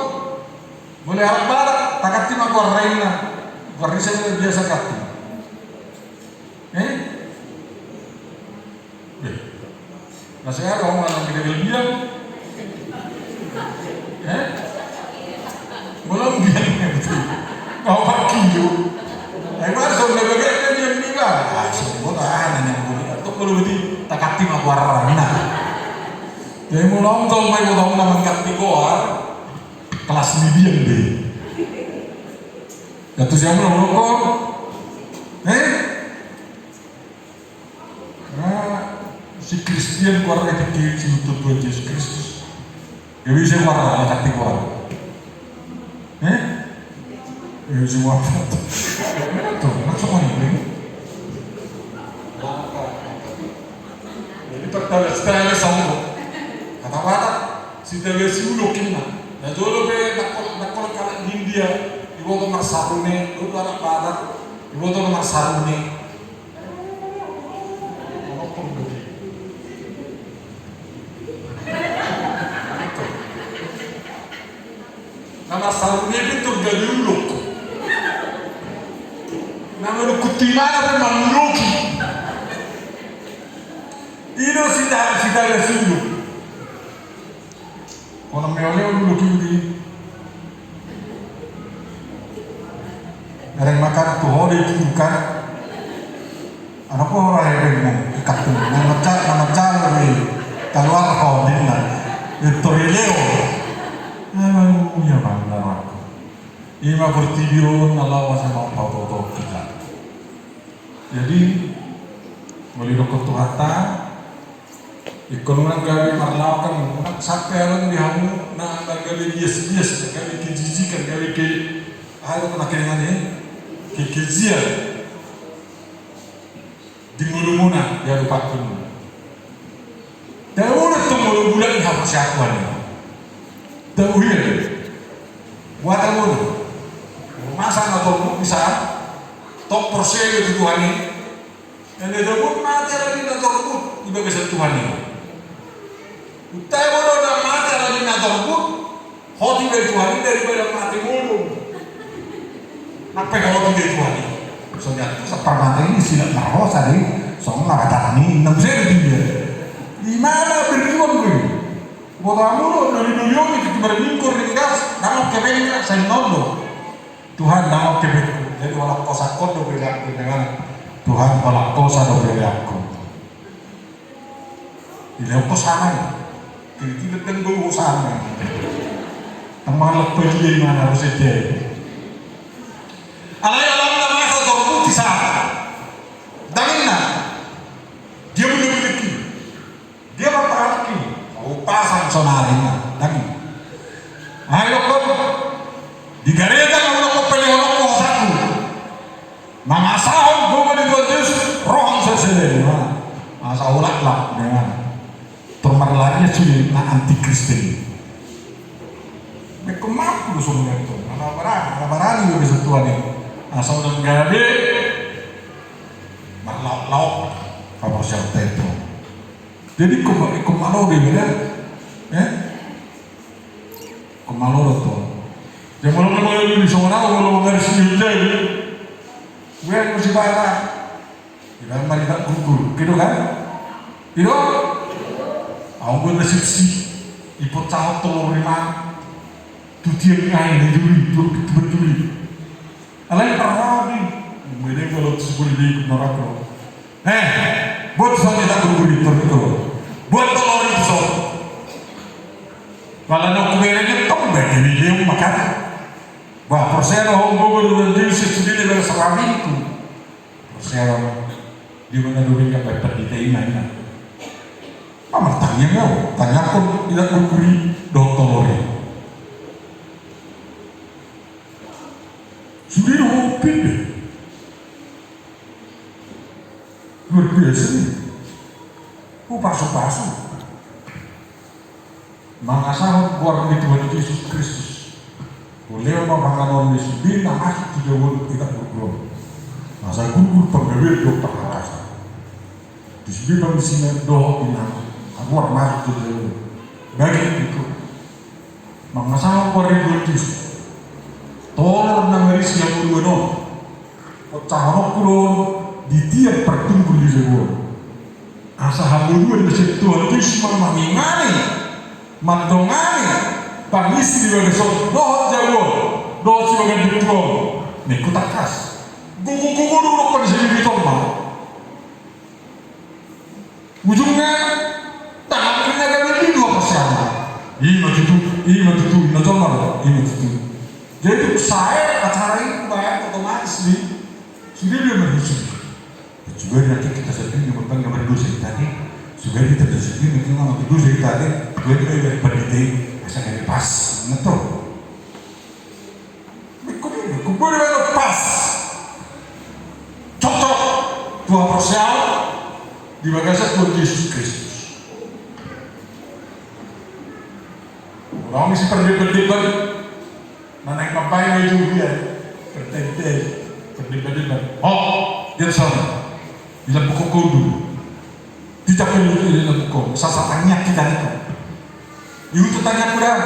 Boleh harap barat. Takat lima gor lainnya. Gor ini saya biasa kati. Nah saya kalau malam kita bilang. Belum biarnya betul. Mau pakai ju. Emang sudah bagaimana dia meninggal? Semua tahanan yang boleh. Atau kalau betul tak kati makwar mana? Jadi mau nonton main mau nama kati koar kelas medium deh. Jatuh siapa mau nonton? Si Kristen keluar dari kiri si Tuhan Yesus Kristus. Ya bisa keluar dari kati koar. Ya semua tuh macam mana ini? Jadi pertama setelah sambung kata-kata si televisi udah kena. Nah dulu be nak kalau India ibu tu nomor sarune, dulu anak barat ibu tu nomor sarune. Nama sarune itu galuluk. Nama lu kutimana pun mamluki. Ini sudah sungguh. Orang mewah dulu kiri. Orang makan tuh hore bukan. Anak orang yang bingung ikat tu. Nama cal ni keluar kau ni lah. Itu releo. Memang punya bangga aku. Ima bertidur Allah sama tahu kita. Jadi boleh dokter Tuhata ekonomi gawe marlakan sampai orang dihamu na gawe bias gawe kejijikan gawe ke ada kena kenangan ke keziar di mulumuna ya lupa pun. Tahu nak tunggu bulan hak siapa ni? Tahu ya? Buat apa ni? Masa atau bisa top persen itu Tuhan ini. Yang dia pun mati lagi nak terbut ibadah kesan Tuhan ini. Utai bodoh dah mati lagi nak terbut, hati dari Tuhan ini daripada mati mulu. Apa yang hati dari Tuhan ini? soalnya itu sepermata ini silat narosa deh, soalnya batani 6 seri dia. Di mana berjuang gue? Botamu lo dari dunia itu bermingkur ringkas, nama kebennya saya nondo. Tuhan nama kebenku, jadi walau kosa kodo belaku dengan Tuhan walau kosa do belaku. Tidak kosanai, tidak tenggu kosanai. Teman lepas dia mana harus jadi. Alai alam nama satu di sana. Dangina, dia memiliki, dia bertahan. Pasang sonarnya, daging. Ayo kau, di gereja kamu nak pilih orang kuasaku. Mangasahon kau beri Yesus roh sesuai. Masa ulat lah dengan termerlarinya sulit na anti-Kristen. Mereka mampu semua itu. Anak berani juga bisa tuan ini. Asal dalam gabe, malau kabar siapa itu. Jadi kemana dia bilang? Kemana tuh? Jangan malu-malu di sana, kalau mengalir senyumnya ini, gue mesti bayar. Kita mari tak gugur, gitu kan? Gitu? Aku gue nasib sih, ipot cahot telur lima, tu tiap kain duri, tu berduri. Alai pernah ni, mereka kalau sebut dia ikut neraka. Buat soalnya tak gugur itu. Buat telur itu so. Kalau nak kubernya tombak ini dia makan. Bah persen orang gugur dan dia sendiri dari serami itu. Persen di mana dulu yang baik tadi ini. Amat tanya kau, tanya pun tidak guguri dong telurnya. Sudah hobi deh. Luar biasa nih. Pasu-pasu. Mangasah buat di Tuhan Yesus Kristus. Boleh membangun orang Yesus bina masuk di dalam tidak bergurau. Masa gugur pengawil dokter rasa. Di sini bang sini doa bina. Aku masuk di dalam. Bagi itu. Mangasah buat di Tuhan Yesus. Tolong nangaris yang bergurau. Pecah kurun di tiap pertumbuh di sebuah. Asa haluan dari Tuhan Yesus mengingani, mandongani, pangisi di bagian sok, doa jauh, doa si bagian berjuang, niku takas, gugu dulu kan di sini ditolak. Ujungnya tangannya kami dua persen. Ini tolak, ini itu. Jadi saya acara ini bayar otomatis nih, sudah dia berhidup. Juga nanti kita sendiri yang berdosa tadi, juga kita sendiri yang berdosa tadi, juga kita dari pendeta, asal dari pas, ngetok. Kau boleh pas, cocok, 2% di bagasi Tuhan Yesus Kristus. Orang mesti berdebat, naik ngapain itu dia, berdebat. Oh, dia sana. Bila buku kudu, tidak perlu di dalam buku. Sasarannya kita itu. Itu tanya kurang.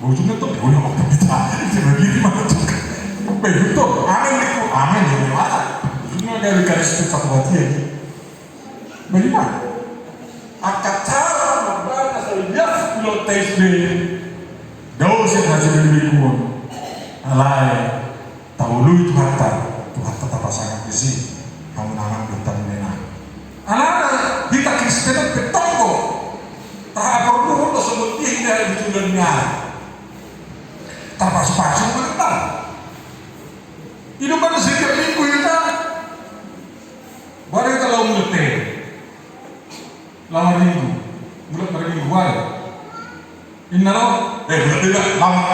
Ujungnya tuh boleh apa kita? Begitu mana juga. Begitu, amin itu, amin ya mana? Ujungnya dari garis itu satu hati aja. Bagaimana? Akad cara membalas alias pulau TSB. Dosen hasil dari kuon. Alai, tahu lu itu harta tetap pasangan di sini. Kamu nangan bentang menang. Anak kita Kristen betonggo. Tak perlu untuk sebut tinggal di dunia. Tak pas-pas mengenal. Hidup kan setiap minggu kita. Baru kita lalu mengerti. Lama minggu, bulan minggu baru. Inna lo, bulan tidak lama.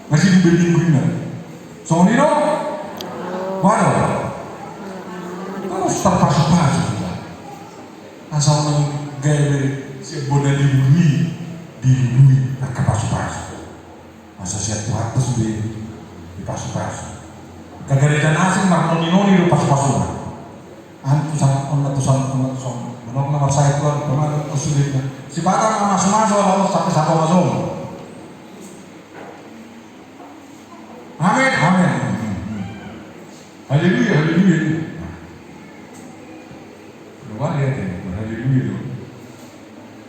Masih di minggu ini. Soalnya lo, baru. Terus terpasu-pasu kita. Asal menggaya sebuah dilui terkepasu-pasu. Masa siap Tuhan terus dipasu-pasu. Kegerejan asing marmoni-noni pasu-pasu. Antusan. Menurut nomor saya Tuhan kemarin kesulitnya. Si batang masuk-masuk lalu sampai satu masuk. Amin. Haleluya, haleluya. Luar ya, haleluya.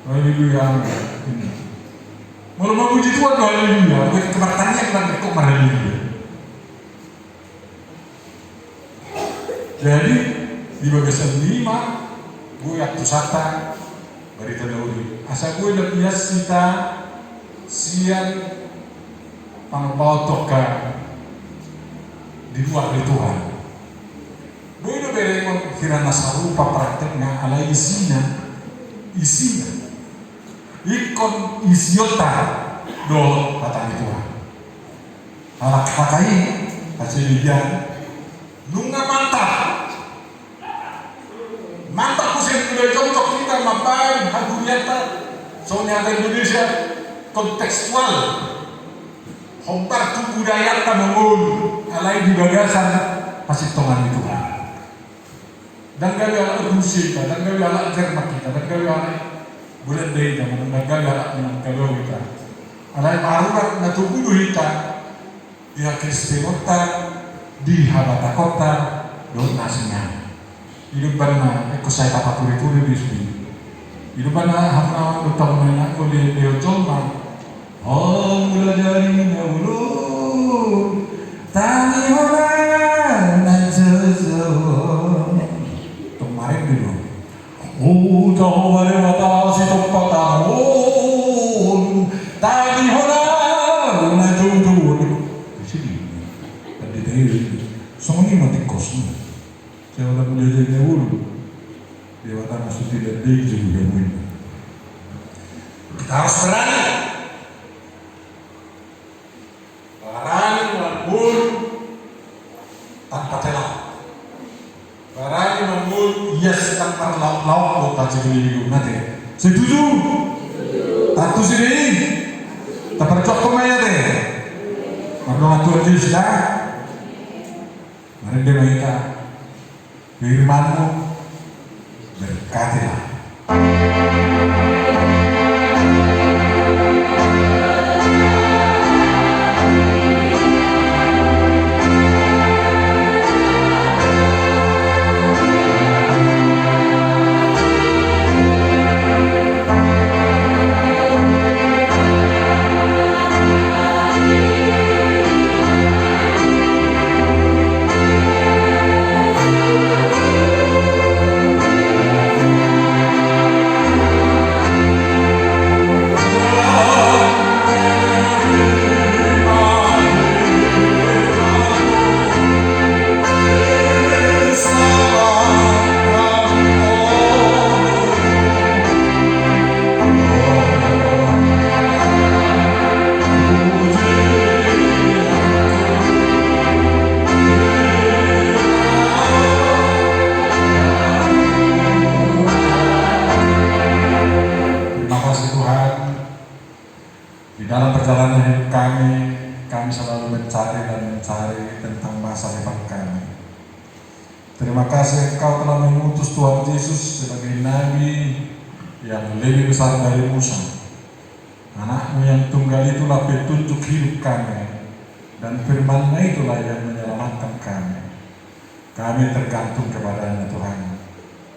Haleluya. Mau memuji Tuhan, haleluya. Kebertanya kan kok haleluya. Jadi di bagian 5 gue waktu sata berita dauri. Asa gue udah biasa kita siang pangbawa toka di luar dari Tuhan. Gue udah beremang kirana sarupa prakteknya ala isinya ikon isiota do kata Tuhan. Ala kakai kacilian nunga mantap kusen udah cocok kita mapan haguriata soalnya ada Indonesia kontekstual hombar tu budaya tanungun alai di bagasan masih tongan itu kan dan gawe ala Rusia dan gawe ala Jerman kita dan gawe ala bulan day dan gawe ala dengan gawe kita alai marurat na tubuh kita dia Kristinota di habata kota don nasinya hidup bana eko saya tapa puri-puri di sini hidup bana hamna utang mana oleh Leo Joma mula dari dahulu tani orang dan sesuatu kemarin dulu jauh dari batasi tempat tahun tani orang dan jauh di sini dan di daerah semuanya mati kosnya saya udah mulai jadi dahulu dia kata masuk tidak ada juga mungkin kita harus berani melampun tanpa celah berani melampun yes tanpa lauk tak jadi hidup nanti setuju tentu sini tak percok kemana deh berdoa Tuhan Yesus dah mari mereka firman-Mu berkatilah. Kami selalu mencari tentang masa depan kami. Terima kasih Engkau telah mengutus Tuhan Yesus sebagai Nabi yang lebih besar dari Musa. Anak-Mu yang tunggal itulah petunjuk hidup kami, dan firman-Nya itulah yang menyelamatkan kami. Kami tergantung kepada-Nya Tuhan,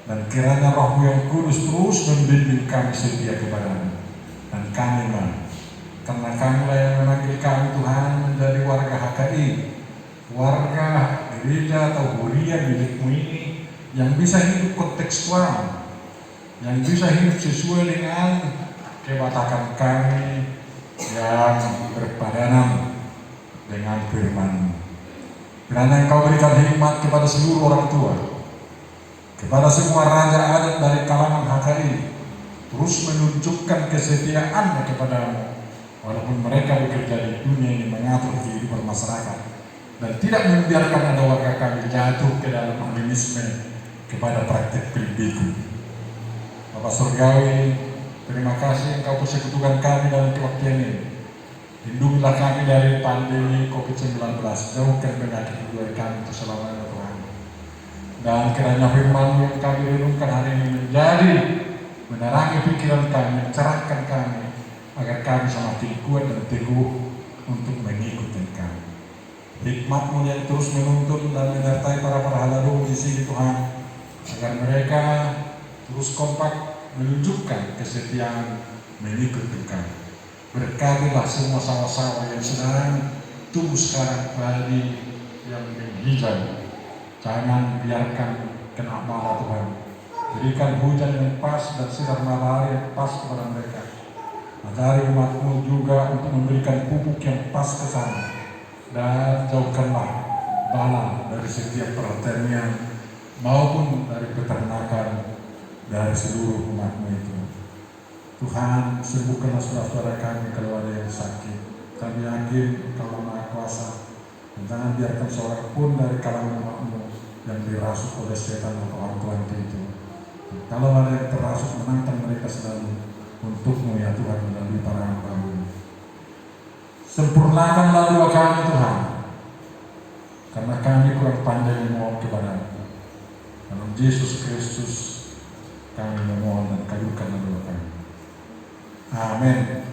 dan kiranya Roh-Mu yang kudus terus membimbing kami setia kepada-Mu. Dan kami karena Kami-lah yang memanggil kami Tuhan menjadi warga HKI, warga gereja atau huria milik-Mu ini yang bisa hidup kontekstual, yang bisa hidup sesuai dengan kebatakan kami yang berpadanan dengan firman-Mu. Kiranya Engkau berikan hikmat kepada seluruh orang tua, kepada semua raja adat dari kalangan HKI, terus menunjukkan kesetiaan-Nya kepada-Mu. Walaupun mereka bekerja di dunia ini mengatur kehidupan masyarakat dan tidak membiarkan ada warga kami jatuh ke dalam animisme kepada praktik pribadi. Bapak Surgawi, terima kasih Engkau persekutukan kami dalam kewaktian ini. Lindungilah kami dari pandemi COVID-19, jauhkan penyakit dari kami keselamatan Tuhan. Dan kiranya firman-Mu yang kami renungkan hari ini menjadi menerangi pikiran kami, mencerahkan kami, agar kami semakin kuat dan teguh untuk mengikuti Kami. Hikmat-Mu yang terus menuntun dan menyertai para halalu di sini Tuhan, agar mereka terus kompak menunjukkan kesetiaan mengikut Engkau. Berkatilah semua sawah-sawah yang sedang tumbuh sekarang padi yang menghijau. Jangan biarkan kena bala Tuhan. Berikan hujan yang pas dan sinar matahari yang pas kepada mereka. Ajari umat-Mu juga untuk memberikan pupuk yang pas ke sana. Dan jauhkanlah bala dari setiap pertanian maupun dari peternakan dari seluruh umat-Mu itu. Tuhan, sembuhkanlah saudara-saudara kami kalau ada yang sakit. Kami yakin Engkau Maha Kuasa, dan jangan biarkan seorang pun dari kalangan umat-Mu yang dirasuk oleh setan atau orang itu. Dan kalau ada yang terasuk, menangkan mereka selalu untuk-Mu ya Tuhan, melalui para hamba-Mu. Sempurnakanlah doa kami Tuhan, karena kami kurang pandai memohon kepada-Mu. Dalam Yesus Kristus kami memohon dan kabulkanlah doa kami. Amin.